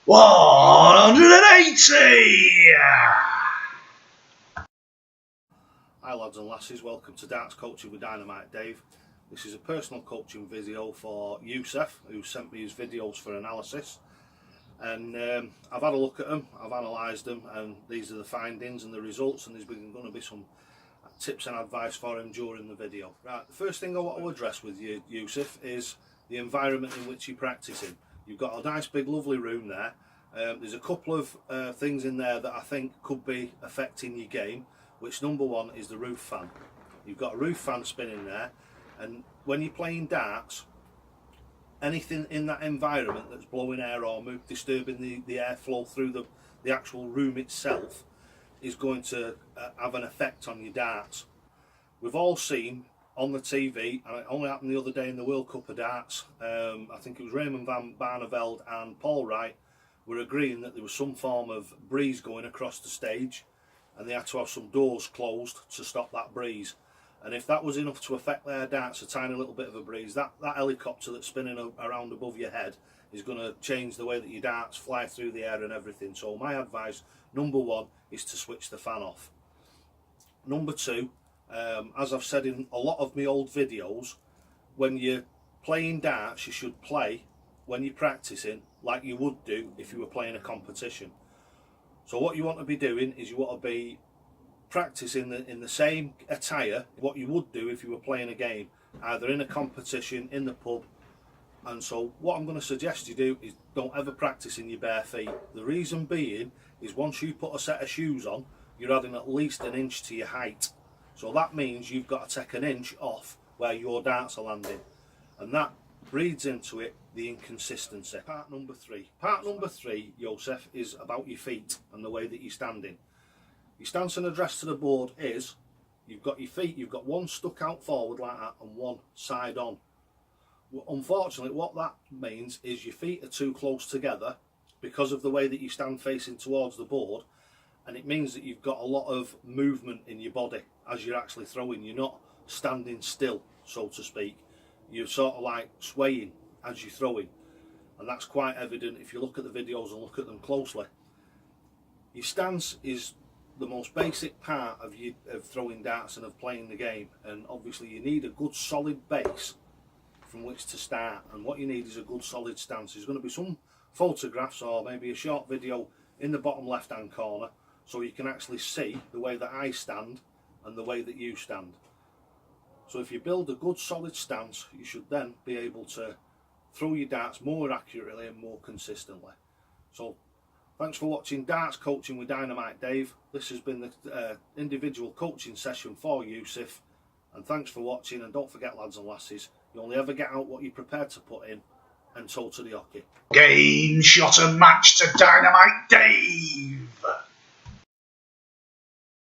180! Hi lads and lasses, welcome to Darts Coaching with Dynamite Dave. This is a personal coaching video for yousef, who sent me his videos for analysis. And I've had a look at them, I've analysed them, and these are the findings and the results, and there's going to be some tips and advice for him during the video. Right, the first thing I want to address with you, yousef, is the environment in which you practice in. You've got a nice big lovely room there. There's a couple of things in there that I think could be affecting your game, which number one is the roof fan. You've got a roof fan spinning there, and when you're playing darts, anything in that environment that's blowing air or disturbing the airflow through the actual room itself is going to have an effect on your darts. We've all seen on the TV, and it only happened the other day in the World Cup of Darts, I think it was Raymond van Barneveld and Paul Wright were agreeing that there was some form of breeze going across the stage, and they had to have some doors closed to stop that breeze. And if that was enough to affect their darts, a tiny little bit of a breeze, that helicopter that's spinning around above your head is going to change the way that your darts fly through the air and everything. So my advice, number one, is to switch the fan off. Number two, as I've said in a lot of my old videos, when you're playing darts, you should play, when you're practicing, like you would do if you were playing a competition. So what you want to be doing is you want to be practicing in the same attire what you would do if you were playing a game, either in a competition, in the pub. And so what I'm going to suggest you do is don't ever practice in your bare feet. The reason being is once you put a set of shoes on, you're adding at least an inch to your height. So that means you've got to take an inch off where your darts are landing, and that breeds into it the inconsistency. Part number three, yousef, is about your feet and the way that you're standing. Your stance and address to the board is, you've got your feet, you've got one stuck out forward like that and one side on. Unfortunately, what that means is your feet are too close together because of the way that you stand facing towards the board, and it means that you've got a lot of movement in your body as you're actually throwing. You're not standing still, so to speak. You're sort of like swaying as you're throwing, and that's quite evident if you look at the videos and look at them closely. Your stance is the most basic part of throwing darts and of playing the game, and obviously you need a good solid base from which to start, and what you need is a good solid stance. There's going to be some photographs or maybe a short video in the bottom left hand corner so you can actually see the way that I stand and the way that you stand. So if you build a good solid stance, you should then be able to throw your darts more accurately and more consistently. So thanks for watching Darts Coaching with Dynamite Dave. This has been the individual coaching session for yousef, and thanks for watching. And don't forget, lads and lasses, you only ever get out what you're prepared to put in, and so to the hockey. Game, shot and match to Dynamite Dave!